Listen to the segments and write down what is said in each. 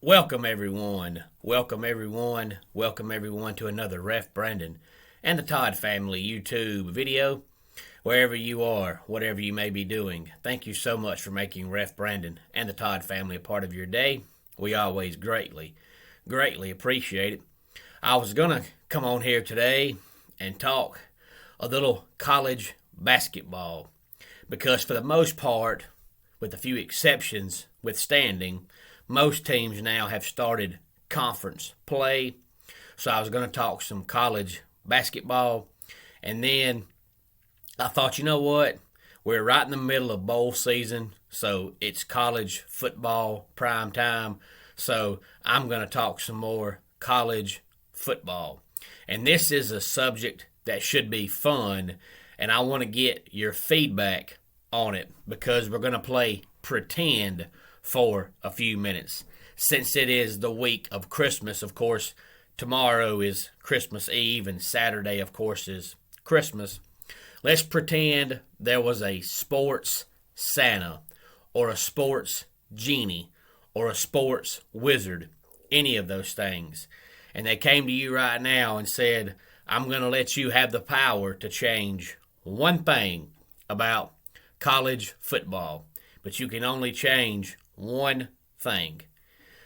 Welcome everyone. Welcome everyone. Welcome everyone to another Ref Brandon and the Todd family YouTube video. Wherever you are, whatever you may be doing, thank you so much for making Ref Brandon and the Todd family a part of your day. We always greatly appreciate it. I was gonna come on here today and talk a little college basketball because for the most part, with a few exceptions withstanding, most teams now have started conference play. So I was going to talk some college basketball. And then I thought, you know what? We're right in the middle of bowl season. So it's college football prime time. So I'm going to talk some more college football. And this is a subject that should be fun. And I want to get your feedback on it because we're going to play pretend for a few minutes. Since it is the week of Christmas, of course, tomorrow is Christmas Eve and Saturday, of course, is Christmas. Let's pretend there was a sports Santa or a sports genie or a sports wizard, any of those things. And they came to you right now and said, I'm going to let you have the power to change one thing about college football, but you can only change one thing.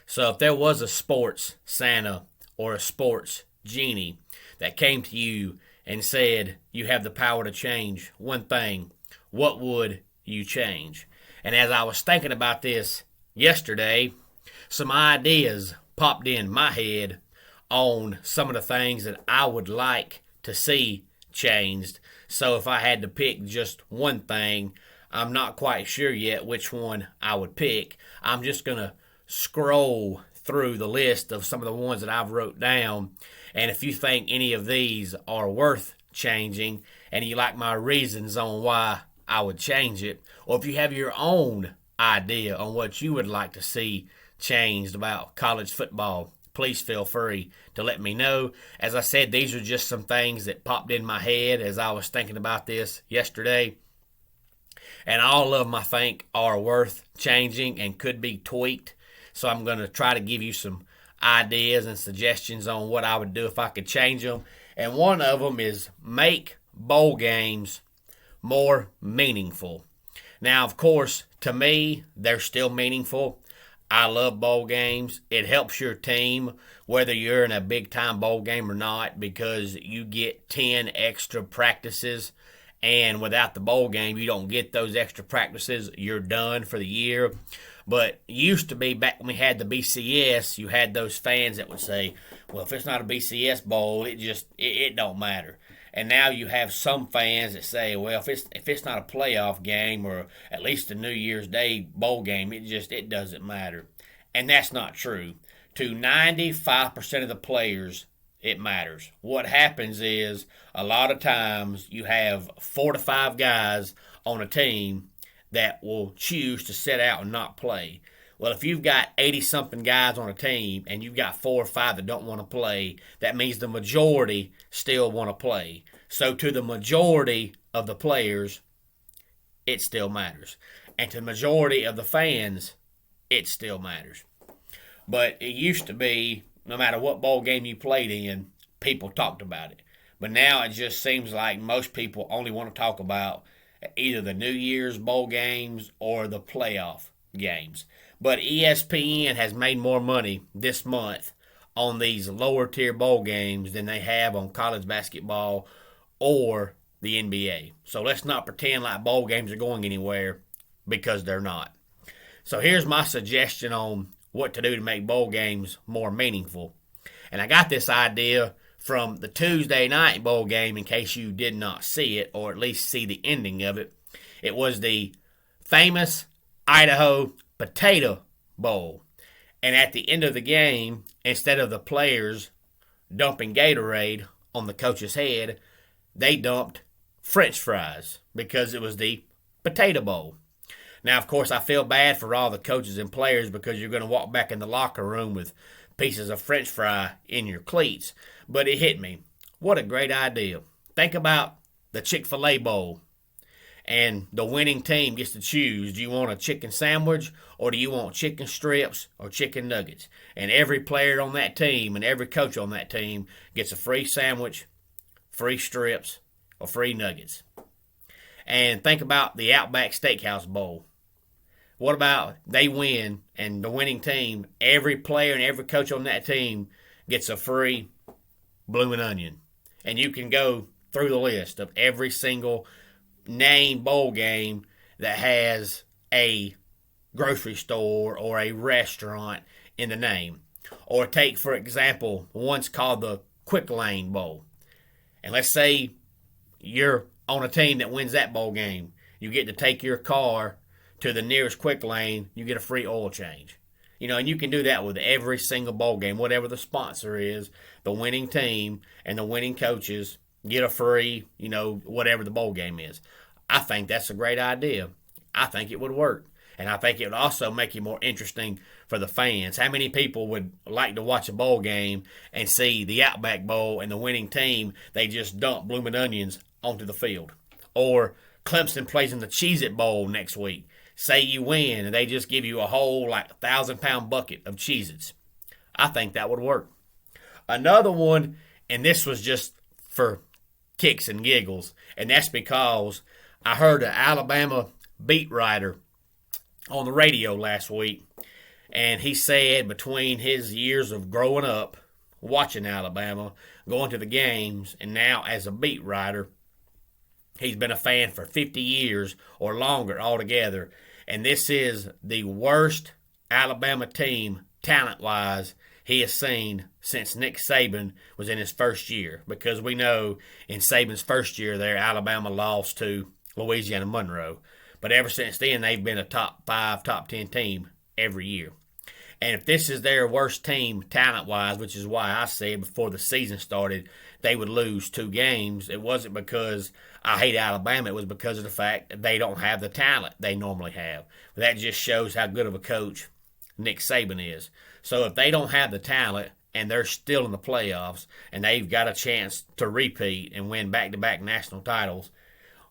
So if there was a sports Santa or a sports genie that came to you and said you have the power to change one thing, what would you change? And as I was thinking about this yesterday, some ideas popped in my head on some of the things that I would like to see changed. So if I had to pick just one thing, I'm not quite sure yet which one I would pick. I'm just going to scroll through the list of some of the ones that I've wrote down. And if you think any of these are worth changing and you like my reasons on why I would change it, or if you have your own idea on what you would like to see changed about college football, please feel free to let me know. As I said, these are just some things that popped in my head as I was thinking about this yesterday. And all of them, I think, are worth changing and could be tweaked. So I'm going to try to give you some ideas and suggestions on what I would do if I could change them. And one of them is make bowl games more meaningful. Now, of course, to me, they're still meaningful. I love bowl games. It helps your team, whether you're in a big-time bowl game or not, because you get 10 extra practices. And without the bowl game, you don't get those extra practices. You're done for the year. But it used to be back when we had the BCS, you had those fans that would say, well, if it's not a BCS bowl, it don't matter. And now you have some fans that say, well, if it's not a playoff game or at least a New Year's Day bowl game, it doesn't matter. And that's not true. To 95% of the players, it matters. What happens is a lot of times you have 4 to 5 guys on a team that will choose to sit out and not play. Well, if you've got 80-something guys on a team and you've got 4 or 5 that don't want to play, that means the majority still want to play. So to the majority of the players, it still matters. And to the majority of the fans, it still matters. But it used to be, no matter what bowl game you played in, people talked about it. But now it just seems like most people only want to talk about either the New Year's bowl games or the playoff games. But ESPN has made more money this month on these lower tier bowl games than they have on college basketball or the NBA. So let's not pretend like bowl games are going anywhere because they're not. So here's my suggestion on what to do to make bowl games more meaningful. And I got this idea from the Tuesday night bowl game in case you did not see it or at least see the ending of it. It was the famous Idaho Potato Bowl. And at the end of the game, instead of the players dumping Gatorade on the coach's head, they dumped French fries because it was the Potato Bowl. Now, of course, I feel bad for all the coaches and players because you're going to walk back in the locker room with pieces of French fry in your cleats. But it hit me. What a great idea. Think about the Chick-fil-A Bowl. And the winning team gets to choose, do you want a chicken sandwich or do you want chicken strips or chicken nuggets? And every player on that team and every coach on that team gets a free sandwich, free strips, or free nuggets. And think about the Outback Steakhouse Bowl. What about they win and the winning team, every player and every coach on that team gets a free bloomin' onion? And you can go through the list of every single name bowl game that has a grocery store or a restaurant in the name. Or take, for example, one's called the Quick Lane Bowl. And let's say you're on a team that wins that bowl game. You get to take your car to the nearest Quick Lane. You get a free oil change. And you can do that with every single bowl game, whatever the sponsor is, the winning team and the winning coaches get a free, whatever the bowl game is. I think that's a great idea. I think it would work. And I think it would also make it more interesting for the fans. How many people would like to watch a bowl game and see the Outback Bowl and the winning team, they just dump bloomin' onions onto the field? Or Clemson plays in the Cheez-It Bowl next week. Say you win and they just give you a whole 1,000-pound bucket of Cheez-Its. I think that would work. Another one, and this was just for kicks and giggles, and that's because I heard an Alabama beat writer on the radio last week, and he said between his years of growing up, watching Alabama, going to the games, and now as a beat writer, he's been a fan for 50 years or longer altogether, and this is the worst Alabama team, talent-wise, he has seen since Nick Saban was in his first year. Because we know in Saban's first year there, Alabama lost to Louisiana Monroe. But ever since then, they've been a top 5, top 10 team every year. And if this is their worst team talent-wise, which is why I said before the season started they would lose 2 games, it wasn't because I hate Alabama. It was because of the fact that they don't have the talent they normally have. But that just shows how good of a coach Nick Saban is. So if they don't have the talent and they're still in the playoffs and they've got a chance to repeat and win back-to-back national titles,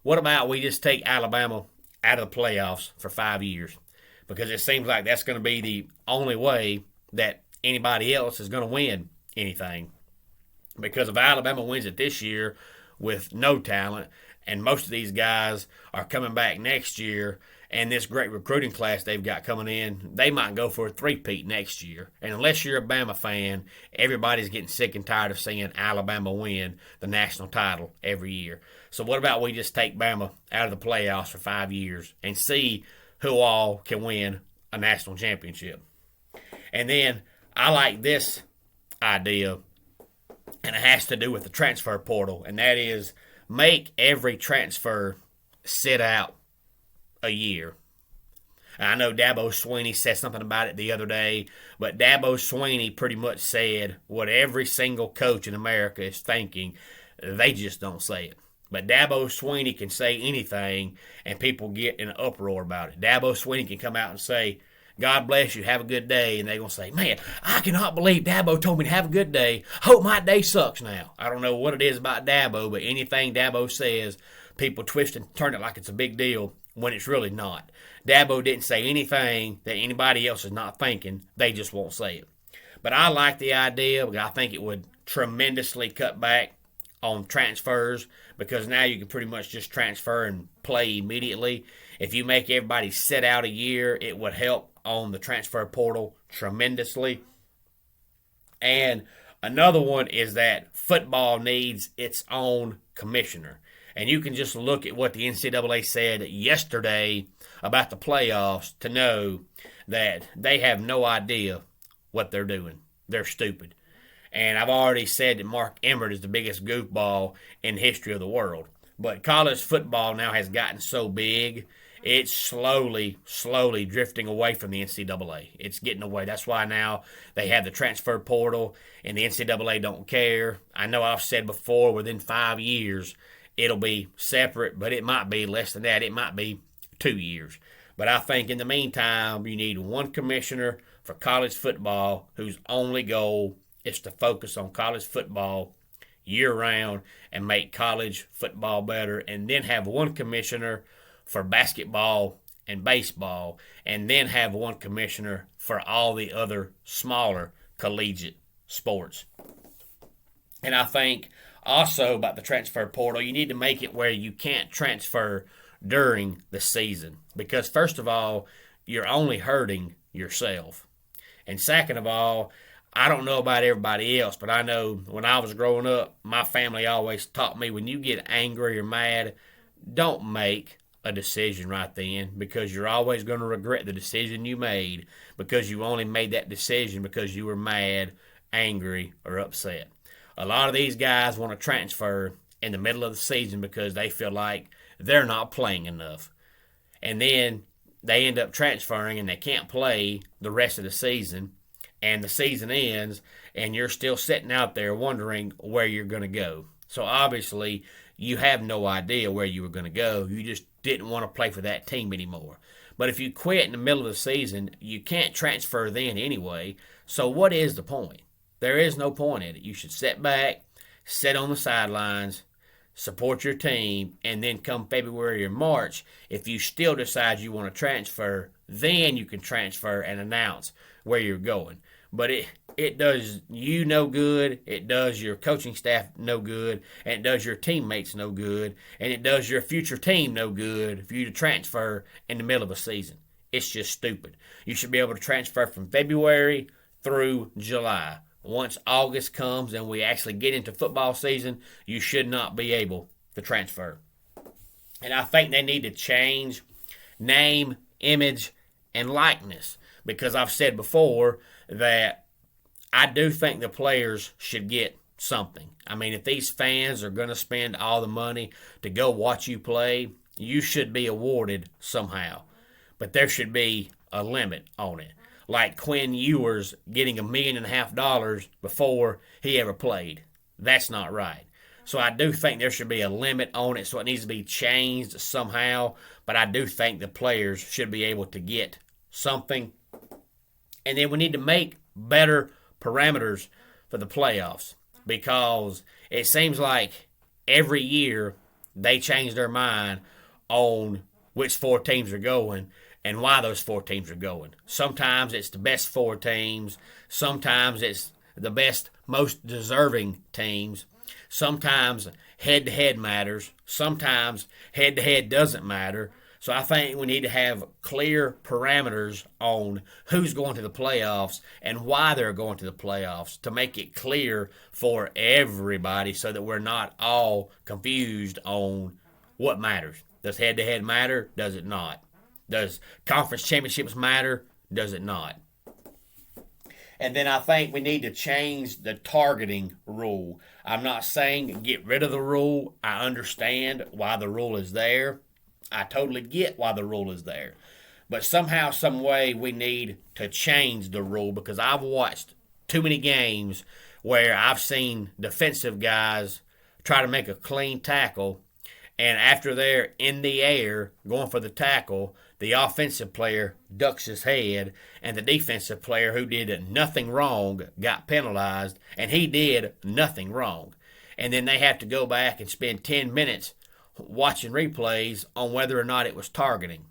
what about we just take Alabama out of the playoffs for 5 years? Because it seems like that's going to be the only way that anybody else is going to win anything. Because if Alabama wins it this year with no talent, and most of these guys are coming back next year, and this great recruiting class they've got coming in, they might go for a three-peat next year. And unless you're a Bama fan, everybody's getting sick and tired of seeing Alabama win the national title every year. So what about we just take Bama out of the playoffs for 5 years and see who all can win a national championship? And then I like this idea, and it has to do with the transfer portal, and that is make every transfer sit out a year. I know Dabo Swinney said something about it the other day, but Dabo Swinney pretty much said what every single coach in America is thinking. They just don't say it. But Dabo Swinney can say anything, and people get in an uproar about it. Dabo Swinney can come out and say, God bless you, have a good day. And they're going to say, man, I cannot believe Dabo told me to have a good day. Hope my day sucks now. I don't know what it is about Dabo, but anything Dabo says, people twist and turn it like it's a big deal when it's really not. Dabo didn't say anything that anybody else is not thinking. They just won't say it. But I like the idea, because I think it would tremendously cut back on transfers, because now you can pretty much just transfer and play immediately. If you make everybody sit out a year, it would help on the transfer portal tremendously. And another one is that football needs its own commissioner. And you can just look at what the NCAA said yesterday about the playoffs to know that they have no idea what they're doing. They're stupid. And I've already said that Mark Emmert is the biggest goofball in the history of the world. But college football now has gotten so big, it's slowly drifting away from the NCAA. It's getting away. That's why now they have the transfer portal, and the NCAA don't care. I know I've said before, within 5 years, it'll be separate, but it might be less than that. It might be 2 years. But I think in the meantime, you need one commissioner for college football whose only goal is to focus on college football year-round and make college football better, and then have one commissioner for basketball and baseball, and then have one commissioner for all the other smaller collegiate sports. And I think also about the transfer portal, you need to make it where you can't transfer during the season. Because first of all, you're only hurting yourself. And second of all, I don't know about everybody else, but I know when I was growing up, my family always taught me when you get angry or mad, don't make a decision right then, because you're always going to regret the decision you made, because you only made that decision because you were mad, angry, or upset. A lot of these guys want to transfer in the middle of the season because they feel like they're not playing enough. And then they end up transferring and they can't play the rest of the season, and the season ends and you're still sitting out there wondering where you're going to go. So obviously you have no idea where you were going to go. You just didn't want to play for that team anymore. But if you quit in the middle of the season, you can't transfer then anyway. So what is the point? There is no point in it. You should sit back, sit on the sidelines, support your team, and then come February or March, if you still decide you want to transfer, then you can transfer and announce where you're going. But it does you no good, it does your coaching staff no good, and it does your teammates no good, and it does your future team no good for you to transfer in the middle of a season. It's just stupid. You should be able to transfer from February through July. Once August comes and we actually get into football season, you should not be able to transfer. And I think they need to change name, image, and likeness, because I've said before that I do think the players should get something. I mean, if these fans are going to spend all the money to go watch you play, you should be awarded somehow. But there should be a limit on it. Like Quinn Ewers getting $1.5 million before he ever played. That's not right. So I do think there should be a limit on it, so it needs to be changed somehow. But I do think the players should be able to get something. And then we need to make better parameters for the playoffs, because it seems like every year they change their mind on which 4 teams are going and why those 4 teams are going. Sometimes it's the best 4 teams. Sometimes it's the best, most deserving teams. Sometimes head-to-head matters. Sometimes head-to-head doesn't matter. So I think we need to have clear parameters on who's going to the playoffs and why they're going to the playoffs, to make it clear for everybody so that we're not all confused on what matters. Does head-to-head matter? Does it not? Does conference championships matter? Does it not? And then I think we need to change the targeting rule. I'm not saying get rid of the rule. I understand why the rule is there. I totally get why the rule is there. But somehow, some way, we need to change the rule, because I've watched too many games where I've seen defensive guys try to make a clean tackle, and after they're in the air going for the tackle, the offensive player ducks his head, and the defensive player who did nothing wrong got penalized, and he did nothing wrong. And then they have to go back and spend 10 minutes watching replays on whether or not it was targeting.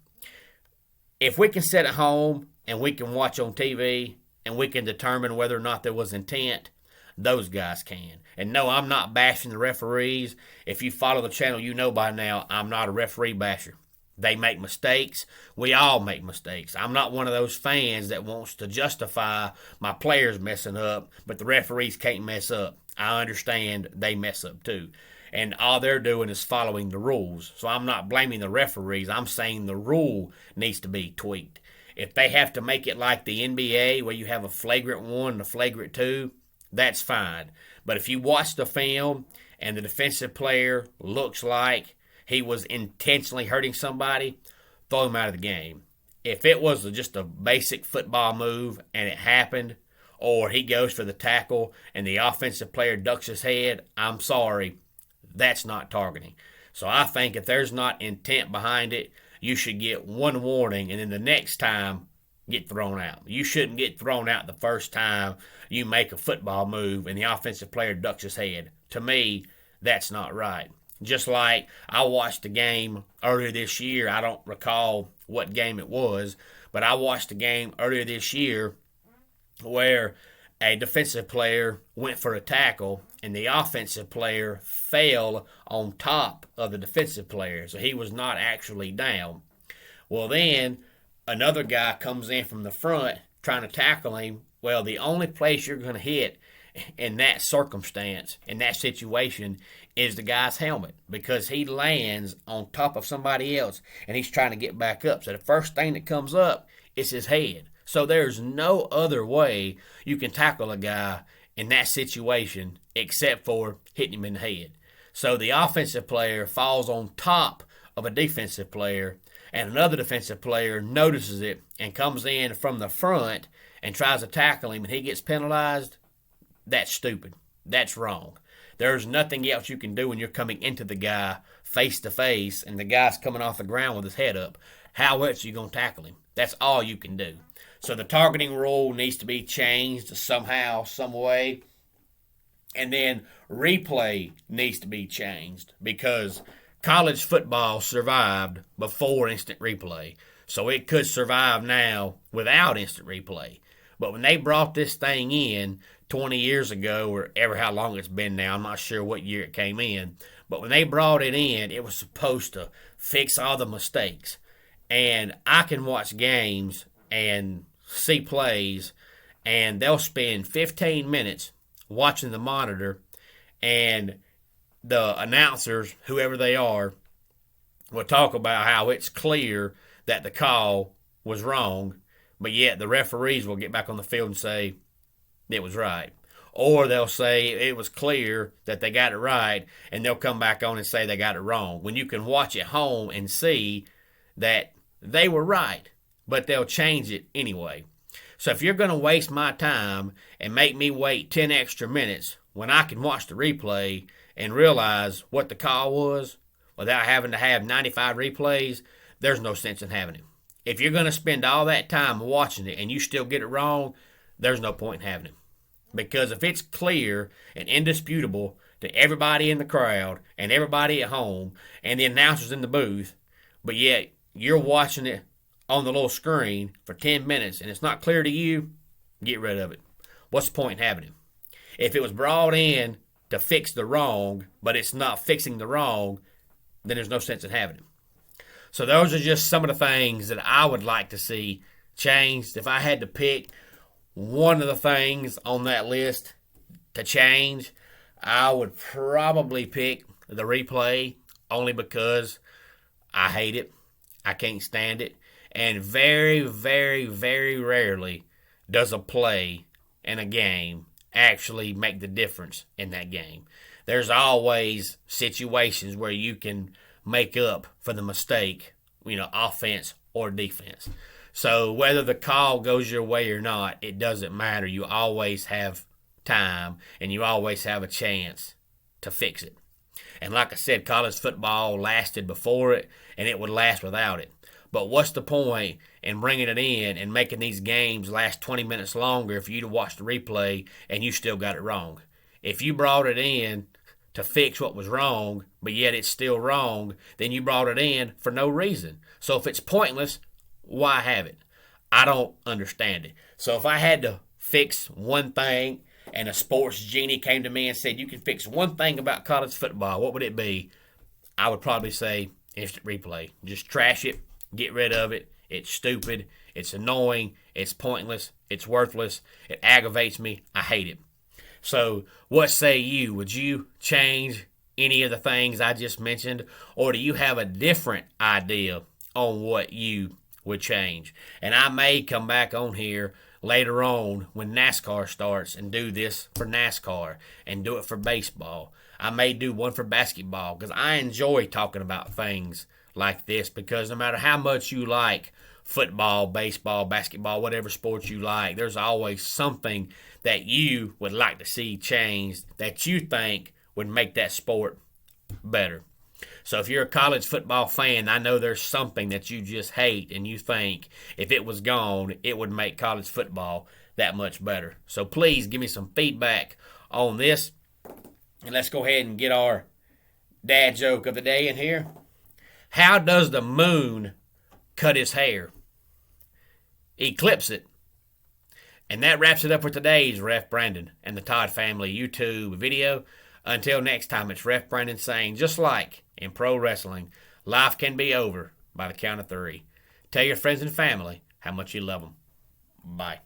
If we can sit at home and we can watch on TV and we can determine whether or not there was intent, those guys can. And no, I'm not bashing the referees. If you follow the channel, you know by now I'm not a referee basher. They make mistakes. We all make mistakes. I'm not one of those fans that wants to justify my players messing up, but the referees can't mess up. I understand they mess up too. And all they're doing is following the rules. So I'm not blaming the referees. I'm saying the rule needs to be tweaked. If they have to make it like the NBA, where you have a flagrant 1 and a flagrant 2, that's fine. But if you watch the film and the defensive player looks like he was intentionally hurting somebody, throw him out of the game. If it was just a basic football move and it happened, or he goes for the tackle and the offensive player ducks his head, I'm sorry, that's not targeting. So I think if there's not intent behind it, you should get 1 warning, and then the next time get thrown out. You shouldn't get thrown out the first time you make a football move and the offensive player ducks his head. To me, that's not right. Just like I watched a game earlier this year. I don't recall what game it was, but I watched a game earlier this year where a defensive player went for a tackle and the offensive player fell on top of the defensive player. So he was not actually down. Well, then another guy comes in from the front trying to tackle him. Well, the only place you're going to hit in that circumstance, in that situation, is the guy's helmet, because he lands on top of somebody else and he's trying to get back up. So the first thing that comes up is his head. So there's no other way you can tackle a guy in that situation except for hitting him in the head. So the offensive player falls on top of a defensive player, and another defensive player notices it and comes in from the front and tries to tackle him, and he gets penalized. That's stupid. That's wrong. There's nothing else you can do when you're coming into the guy face to face and the guy's coming off the ground with his head up. How else are you going to tackle him? That's all you can do. So the targeting rule needs to be changed somehow, some way. And then replay needs to be changed, because college football survived before instant replay. So it could survive now without instant replay. But when they brought this thing in 20 years ago, or ever how long it's been now, I'm not sure what year it came in, but when they brought it in, it was supposed to fix all the mistakes. And I can watch games and see plays, and they'll spend 15 minutes watching the monitor, and the announcers, whoever they are, will talk about how it's clear that the call was wrong, but yet the referees will get back on the field and say it was right. Or they'll say it was clear that they got it right, and they'll come back on and say they got it wrong. When you can watch at home and see that they were right, but they'll change it anyway. So if you're going to waste my time and make me wait 10 extra minutes when I can watch the replay and realize what the call was without having to have 95 replays, there's no sense in having it. If you're going to spend all that time watching it and you still get it wrong, there's no point in having it. Because if it's clear and indisputable to everybody in the crowd and everybody at home and the announcers in the booth, but yet you're watching it on the little screen for 10 minutes and it's not clear to you, get rid of it. What's the point in having it? If it was brought in to fix the wrong, but it's not fixing the wrong, then there's no sense in having it. So those are just some of the things that I would like to see changed. If I had to pick one of the things on that list to change, I would probably pick the replay, only because I hate it. I can't stand it. And very, very, very rarely does a play in a game actually make the difference in that game. There's always situations where you can make up for the mistake, offense or defense. So whether the call goes your way or not, it doesn't matter. You always have time and you always have a chance to fix it. And like I said, college football lasted before it and it would last without it. But what's the point in bringing it in and making these games last 20 minutes longer for you to watch the replay and you still got it wrong? If you brought it in to fix what was wrong, but yet it's still wrong, then you brought it in for no reason. So if it's pointless, why have it? I don't understand it. So if I had to fix one thing and a sports genie came to me and said, you can fix one thing about college football, what would it be? I would probably say instant replay. Just trash it, get rid of it. It's stupid, it's annoying, it's pointless, it's worthless, it aggravates me, I hate it. So what say you? Would you change any of the things I just mentioned, or do you have a different idea on what you would change? And I may come back on here later on when NASCAR starts and do this for NASCAR and do it for baseball. I may do one for basketball, because I enjoy talking about things like this, because no matter how much you like football, baseball, basketball, whatever sports you like, there's always something that you would like to see changed that you think would make that sport better. So if you're a college football fan, I know there's something that you just hate and you think if it was gone, it would make college football that much better. So please give me some feedback on this, and let's go ahead and get our dad joke of the day in here. How does the moon cut his hair? He clips it. And that wraps it up for today's Ref Brandon and the Todd Family YouTube video. Until next time, it's Ref Brandon saying, just like in pro wrestling, life can be over by the count of 3. Tell your friends and family how much you love them. Bye.